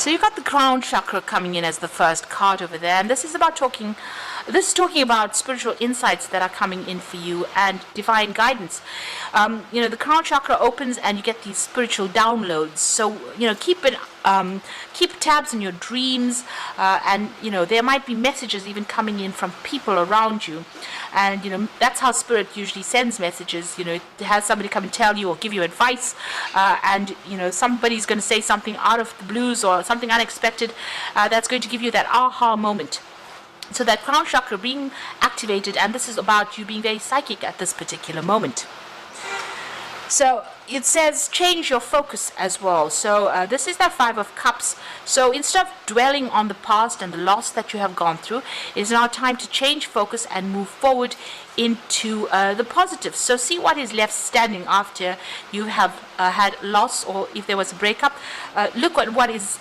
So you've got the crown chakra coming in as the first card over there, and this is talking about spiritual insights that are coming in for you and divine guidance. The crown chakra opens and you get these spiritual downloads. So keep tabs on your dreams, and there might be messages even coming in from people around you, and that's how spirit usually sends messages. It has somebody come and tell you or give you advice, and somebody's going to say something out of the blues or something unexpected, that's going to give you that aha moment. So that crown chakra being activated, and this is about you being very psychic at this particular moment. So it says change your focus as well. So this is that Five of Cups. So instead of dwelling on the past and the loss that you have gone through, it is now time to change focus and move forward into the positive. So see what is left standing after you have had loss, or if there was a breakup. Look at what is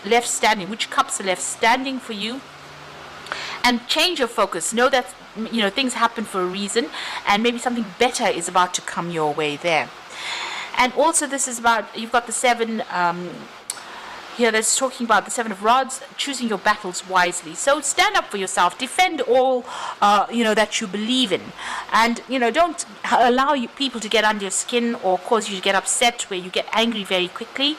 left standing, which cups are left standing for you, and change your focus. Know that things happen for a reason, and maybe something better is about to come your way there. And also this is about, you've got the seven here that's talking about the Seven of Rods, choosing your battles wisely. So stand up for yourself, defend all that you believe in, and don't allow people to get under your skin or cause you to get upset where you get angry very quickly,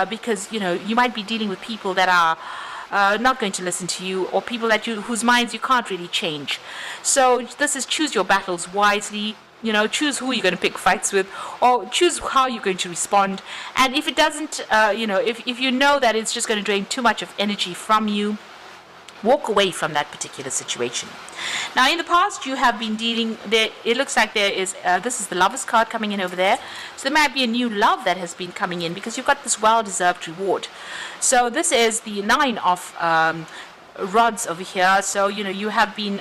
because you might be dealing with people that are not going to listen to you, or people whose minds you can't really change. So this is choose your battles wisely. Choose who you're going to pick fights with, or choose how you're going to respond. And if it doesn't, if you know that it's just going to drain too much of energy from you, walk away from that particular situation. Now, in the past, you have been dealing there. It looks like there is. This is the Lovers card coming in over there. So there might be a new love that has been coming in because you've got this well-deserved reward. So this is the Nine of Rods over here. So you have been.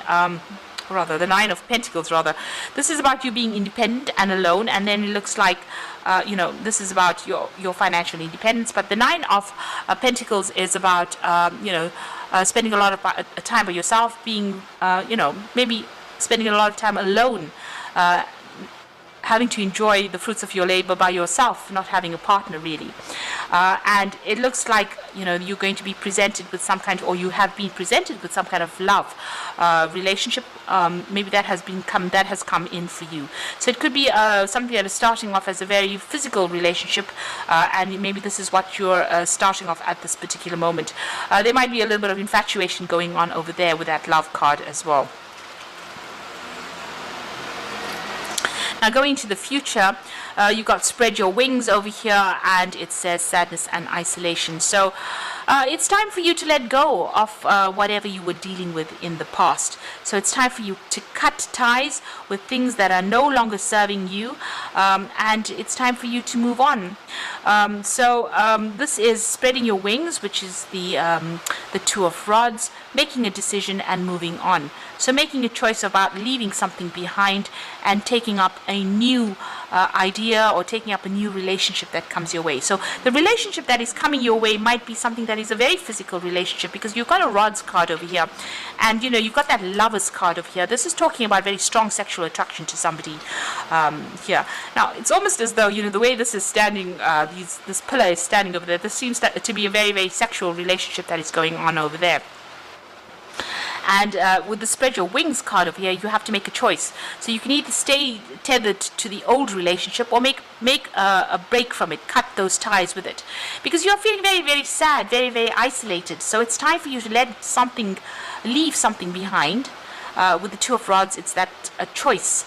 The Nine of Pentacles, rather. This is about you being independent and alone, and then it looks like, this is about your financial independence. But the Nine of Pentacles is about, spending a lot of time by yourself, being, maybe spending a lot of time alone, having to enjoy the fruits of your labor by yourself, not having a partner really. And it looks like you're going to be presented with some kind, or you have been presented with some kind of love relationship. Maybe that has come in for you. So it could be something that is starting off as a very physical relationship, and maybe this is what you're starting off at this particular moment. There might be a little bit of infatuation going on over there with that love card as well. Now going to the future, you've got spread your wings over here, and it says sadness and isolation. So it's time for you to let go of whatever you were dealing with in the past. So it's time for you to cut ties with things that are no longer serving you, and it's time for you to move on. This is spreading your wings, which is the Two of Rods, making a decision and moving on. So making a choice about leaving something behind and taking up a new idea, or taking up a new relationship that comes your way. So the relationship that is coming your way might be something that is a very physical relationship, because you've got a Rods card over here, and you've got that Lovers card over here. This is talking about very strong sexual attraction to somebody here. Now it's almost as though the way this is standing, this pillar is standing over there. This seems to be a very, very sexual relationship that is going on over there. And with the spread your wings card over here, you have to make a choice. So you can either stay tethered to the old relationship, or make a break from it, cut those ties with it, because you're feeling very, very sad, very, very isolated. So it's time for you to leave something behind. With the Two of Rods, it's a choice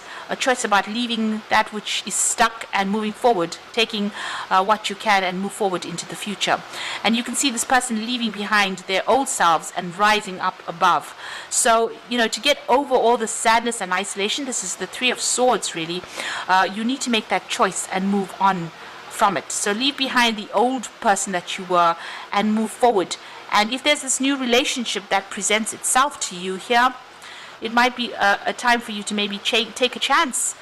about leaving that which is stuck and moving forward, taking what you can and move forward into the future. And you can see this person leaving behind their old selves and rising up above. So, to get over all the sadness and isolation, this is the Three of Swords really, you need to make that choice and move on from it. So leave behind the old person that you were and move forward. And if there's this new relationship that presents itself to you here, it might be a time for you to maybe take a chance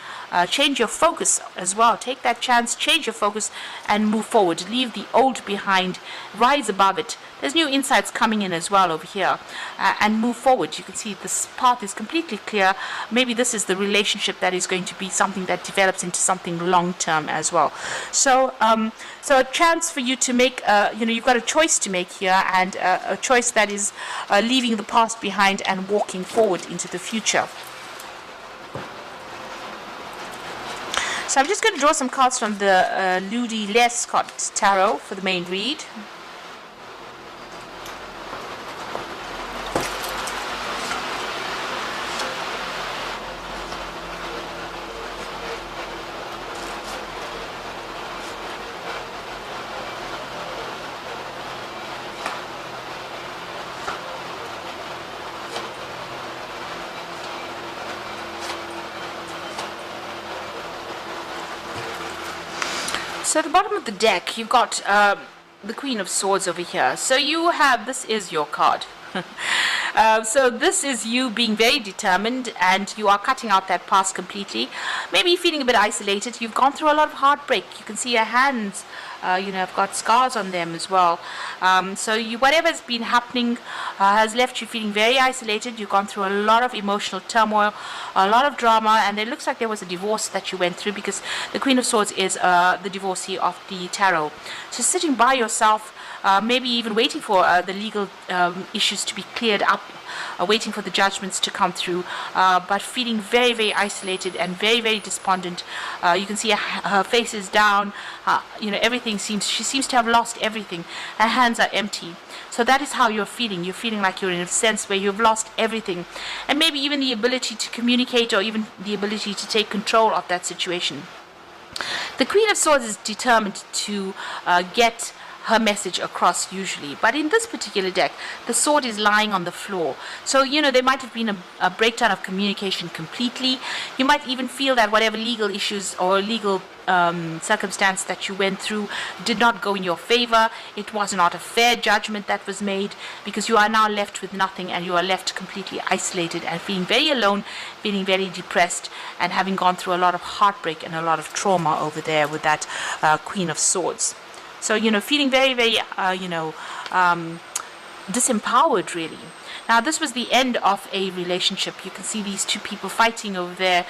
change your focus as well. Take that chance, change your focus, and move forward. Leave the old behind, rise above it. There's new insights coming in as well over here, and move forward. You can see this path is completely clear. Maybe this is the relationship that is going to be something that develops into something long-term as well. So so a chance for you to make, you've got a choice to make here, and a choice that is leaving the past behind and walking forward into the future. So I'm just going to draw some cards from the Ludi Lescott Tarot for the main read. So at the bottom of the deck, you've got the Queen of Swords over here. So you have, this is your card. So this is you being very determined, and you are cutting out that past completely. Maybe feeling a bit isolated. You've gone through a lot of heartbreak. You can see your hands, have got scars on them as well. So whatever's been happening has left you feeling very isolated. You've gone through a lot of emotional turmoil, a lot of drama, and it looks like there was a divorce that you went through, because the Queen of Swords is the divorcee of the tarot. So sitting by yourself, maybe even waiting for the legal issues to be cleared up, waiting for the judgments to come through, but feeling very, very isolated and very, very despondent. You can see her face is down. Everything she seems to have lost everything. Her hands are empty. So that is how you're feeling. You're feeling like you're in a sense where you've lost everything, and maybe even the ability to communicate, or even the ability to take control of that situation. The Queen of Swords is determined to get her message across usually, but in this particular deck, the sword is lying on the floor. So there might have been a breakdown of communication completely. You might even feel that whatever legal issues or legal circumstance that you went through did not go in your favor. It was not a fair judgment that was made, because you are now left with nothing, and you are left completely isolated and feeling very alone, feeling very depressed, and having gone through a lot of heartbreak and a lot of trauma over there with that Queen of Swords. So, feeling very, very, disempowered, really. Now, this was the end of a relationship. You can see these two people fighting over there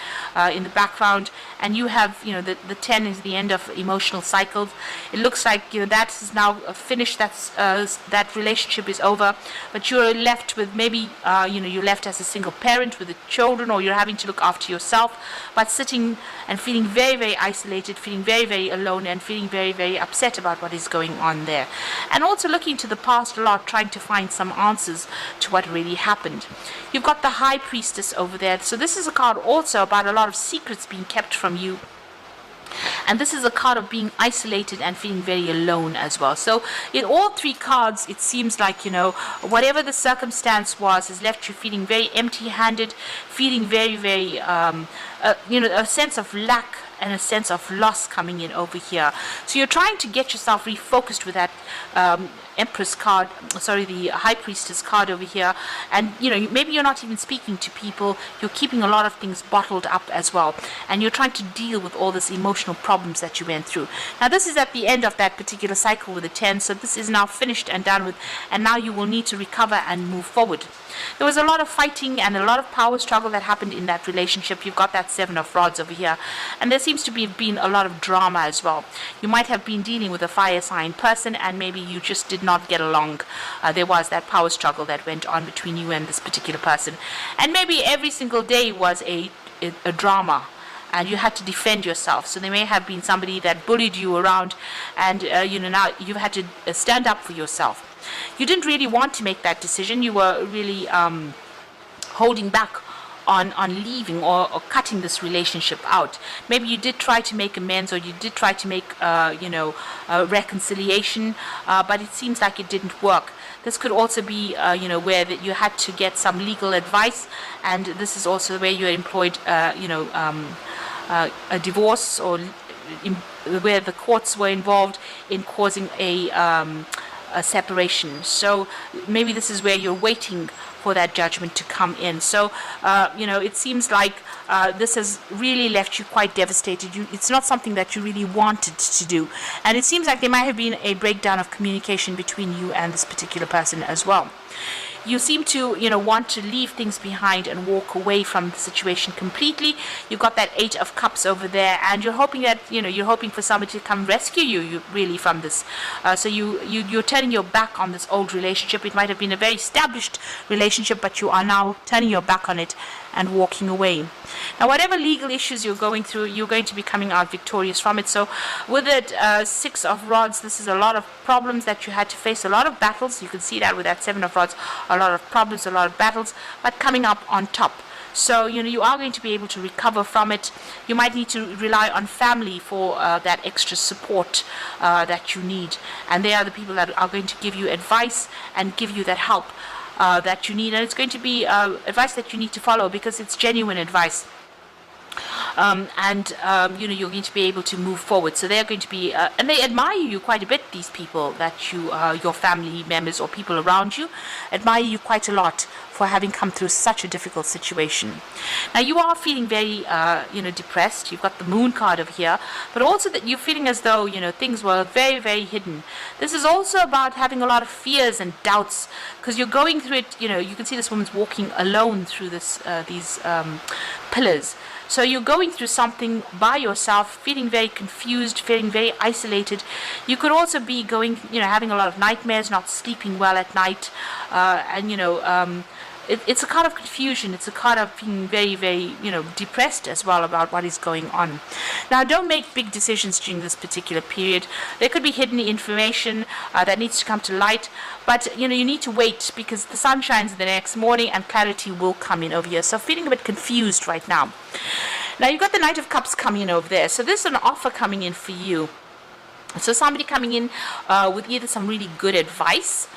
in the background, and you have, the 10 is the end of emotional cycles. It looks like, that is now finished. That relationship is over, but you're left with maybe, you're left as a single parent with the children, or you're having to look after yourself, but sitting and feeling very, very isolated, feeling very, very alone, and feeling very, very upset about what is going on there. And also looking to the past a lot, trying to find some answers to what really happened. You've got the High Priestess over there. So this is a card also about a lot of secrets being kept from you. And this is a card of being isolated and feeling very alone as well. So in all three cards, it seems like, whatever the circumstance was, has left you feeling very empty-handed, feeling very, very, a sense of lack and a sense of loss coming in over here. So you're trying to get yourself refocused with that Empress card, the High Priestess card over here, and maybe you're not even speaking to people. You're keeping a lot of things bottled up as well, and you're trying to deal with all this emotional problems that you went through. Now this is at the end of that particular cycle with the 10, so this is now finished and done with, and now you will need to recover and move forward. There was a lot of fighting and a lot of power struggle that happened in that relationship. You've got that 7 of Rods over here, and there seems to be been a lot of drama as well. You might have been dealing with a fire sign person, and maybe you just did not get along. There was that power struggle that went on between you and this particular person, and maybe every single day was a drama, and you had to defend yourself. So there may have been somebody that bullied you around, and now you've had to stand up for yourself. You didn't really want to make that decision. You were really holding back on leaving or cutting this relationship out. Maybe you did try to make amends, or you did try to make a reconciliation, but it seems like it didn't work. This could also be where that you had to get some legal advice, and this is also where you employed a divorce, or where the courts were involved in causing a a separation. So maybe this is where you're waiting for that judgment to come in. So, it seems like this has really left you quite devastated. It's not something that you really wanted to do. And it seems like there might have been a breakdown of communication between you and this particular person as well. You seem to, want to leave things behind and walk away from the situation completely. You've got that 8 of Cups over there, and you're hoping that, you're hoping for somebody to come rescue you really from this. So you're turning your back on this old relationship. It might have been a very established relationship, but you are now turning your back on it and walking away. Now, whatever legal issues you're going through, you're going to be coming out victorious from it. So with it, 6 of Rods, this is a lot of problems that you had to face, a lot of battles. You can see that with that 7 of Rods, a lot of problems, a lot of battles, but coming up on top. So, you are going to be able to recover from it. You might need to rely on family for that extra support that you need. And they are the people that are going to give you advice and give you that help that you need. And it's going to be advice that you need to follow because it's genuine advice. You're going to be able to move forward. So they're going to be, and they admire you quite a bit, these people that your family members or people around you, admire you quite a lot for having come through such a difficult situation. Now, you are feeling very, depressed. You've got the Moon card over here, but also that you're feeling as though, things were very, very hidden. This is also about having a lot of fears and doubts because you're going through it, you can see this woman's walking alone through these pillars. So you're going through something by yourself, feeling very confused, feeling very isolated. You could also be having a lot of nightmares, not sleeping well at night, it's a kind of confusion. It's a kind of being very, very, depressed as well about what is going on. Now, don't make big decisions during this particular period. There could be hidden information that needs to come to light, but, you need to wait because the sun shines the next morning and clarity will come in over here. So feeling a bit confused right now. Now, you've got the Knight of Cups coming in over there. So this is an offer coming in for you. So somebody coming in with either some really good advice,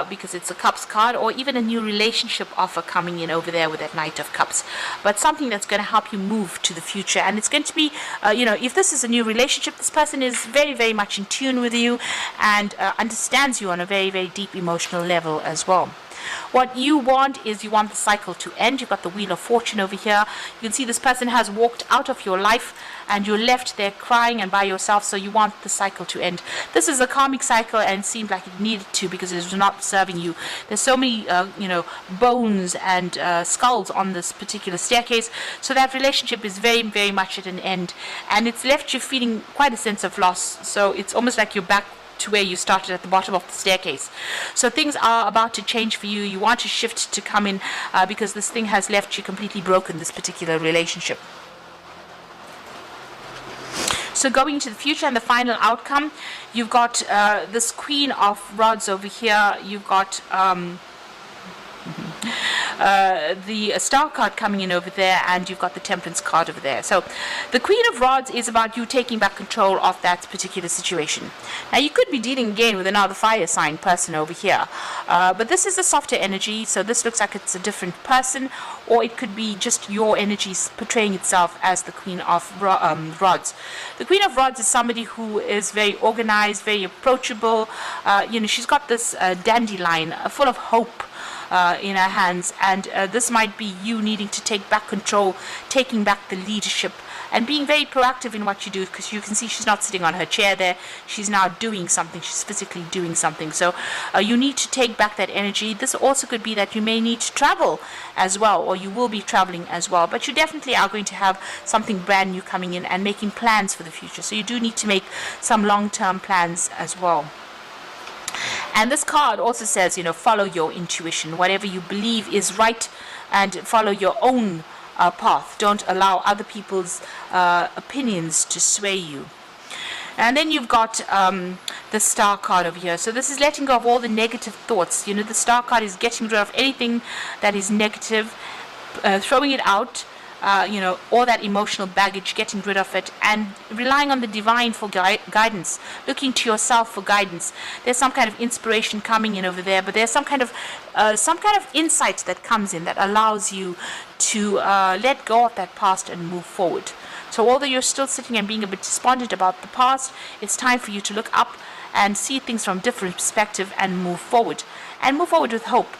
because it's a Cups card, or even a new relationship offer coming in over there with that Knight of Cups. But something that's going to help you move to the future. And it's going to be, if this is a new relationship, this person is very, very much in tune with you and understands you on a very, very deep emotional level as well. What you want is you want the cycle to end. You've got the Wheel of Fortune over here. You can see this person has walked out of your life and you're left there crying and by yourself, so you want the cycle to end. This is a karmic cycle and it seemed like it needed to because it was not serving you. There's so many, bones and skulls on this particular staircase, so that relationship is very, very much at an end. And it's left you feeling quite a sense of loss. So it's almost like you're back to where you started at the bottom of the staircase. So things are about to change for you. You want a shift to come in because this thing has left you completely broken, this particular relationship. So going into the future and the final outcome, you've got this Queen of Rods over here. You've got the Star card coming in over there, and you've got the Temperance card over there. So the Queen of Rods is about you taking back control of that particular situation. Now, you could be dealing again with another fire sign person over here, but this is a softer energy, so this looks like it's a different person, or it could be just your energies portraying itself as the Queen of Rods. The Queen of Rods is somebody who is very organized, very approachable. She's got this dandelion full of hope in her hands, and this might be you needing to take back control, taking back the leadership, and being very proactive in what you do, because you can see she's not sitting on her chair there. She's now doing something. She's physically doing something. So you need to take back that energy. This also could be that you may need to travel as well, or you will be traveling as well, but you definitely are going to have something brand new coming in and making plans for the future. So you do need to make some long-term plans as well. And this card also says, follow your intuition, whatever you believe is right, and follow your own path. Don't allow other people's opinions to sway you. And then you've got the Star card over here. So this is letting go of all the negative thoughts. The Star card is getting rid of anything that is negative, throwing it out. All that emotional baggage, getting rid of it, and relying on the divine for guidance, looking to yourself for guidance. There's some kind of inspiration coming in over there, but there's some kind of insight that comes in that allows you to let go of that past and move forward. So although you're still sitting and being a bit despondent about the past, it's time for you to look up and see things from different perspective and move forward with hope.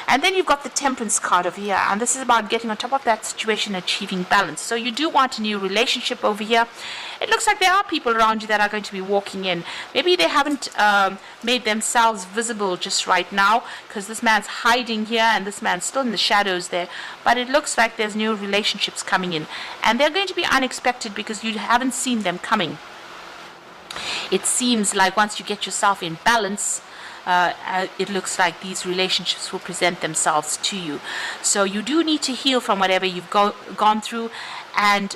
And then you've got the Temperance card over here, and this is about getting on top of that situation, achieving balance. So you do want a new relationship over here. It looks like there are people around you that are going to be walking in. Maybe they haven't made themselves visible just right now, because this man's hiding here and this man's still in the shadows there. But it looks like there's new relationships coming in, and they're going to be unexpected because you haven't seen them coming. It seems like once you get yourself in balance, it looks like these relationships will present themselves to you. So you do need to heal from whatever you've gone through, and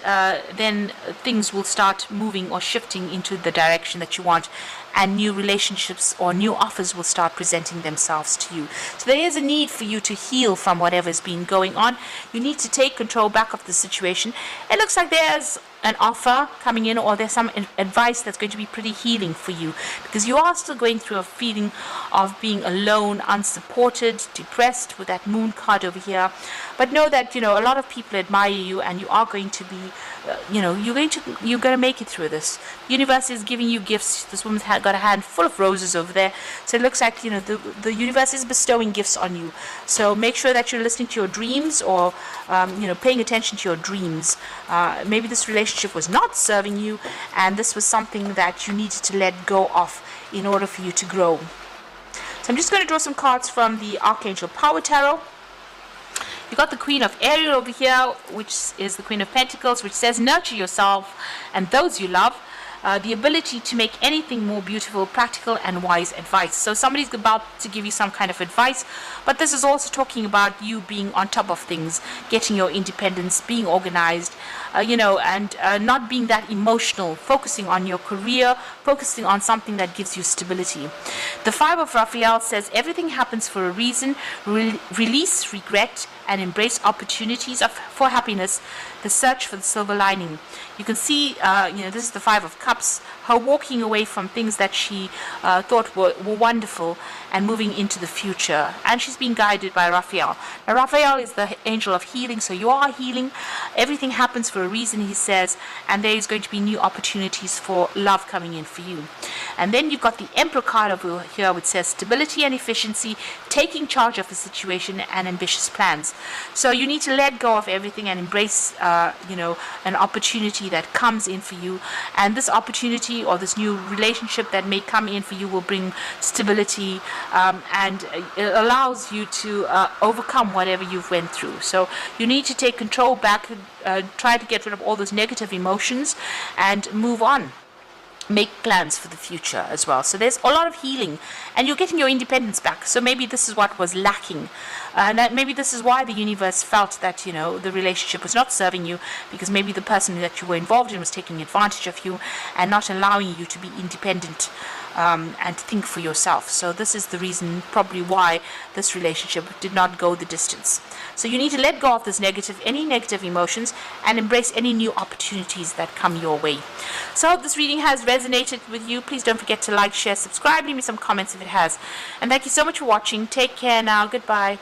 then things will start moving or shifting into the direction that you want, and new relationships or new offers will start presenting themselves to you. So there is a need for you to heal from whatever's been going on. You need to take control back of the situation. It looks like there's an offer coming in, or there's some advice that's going to be pretty healing for you, because you are still going through a feeling of being alone, unsupported, depressed with that Moon card over here. But know that a lot of people admire you, and you are going to be you're going to make it through this. The universe is giving you gifts. This woman's got a hand full of roses over there, so it looks like the universe is bestowing gifts on you. So make sure that you're listening to your dreams, or paying attention to your dreams. Maybe this relationship was not serving you, and this was something that you needed to let go of in order for you to grow. So I'm just going to draw some cards from the Archangel Power Tarot. You got the Queen of Ariel over here, which is the Queen of Pentacles, which says nurture yourself and those you love. The ability to make anything more beautiful, practical and wise advice. So somebody's about to give you some kind of advice, but this is also talking about you being on top of things, getting your independence, being organized, and not being that emotional, focusing on your career, focusing on something that gives you stability. The Five of Raphael says everything happens for a reason. Release regret and embrace opportunities for happiness. The search for the silver lining. You can see, this is the Five of Cups, her walking away from things that she thought were wonderful and moving into the future. And she's being guided by Raphael. Now, Raphael is the angel of healing, so you are healing. Everything happens for a reason, he says, and there is going to be new opportunities for love coming in for you. And then you've got the Emperor card over here, which says stability and efficiency, taking charge of the situation and ambitious plans. So you need to let go of everything and embrace, an opportunity that comes in for you. And this opportunity or this new relationship that may come in for you will bring stability, and it allows you to overcome whatever you've went through. So you need to take control back, try to get rid of all those negative emotions and move on. Make plans for the future as well. So there's a lot of healing, and you're getting your independence back. So maybe this is what was lacking, and maybe this is why the universe felt that the relationship was not serving you, because maybe the person that you were involved in was taking advantage of you and not allowing you to be independent and think for yourself. So this is the reason probably why this relationship did not go the distance. So you need to let go of any negative emotions, and embrace any new opportunities that come your way. So I hope this reading has resonated with you. Please don't forget to like, share, subscribe, leave me some comments if it has. And thank you so much for watching. Take care now. Goodbye.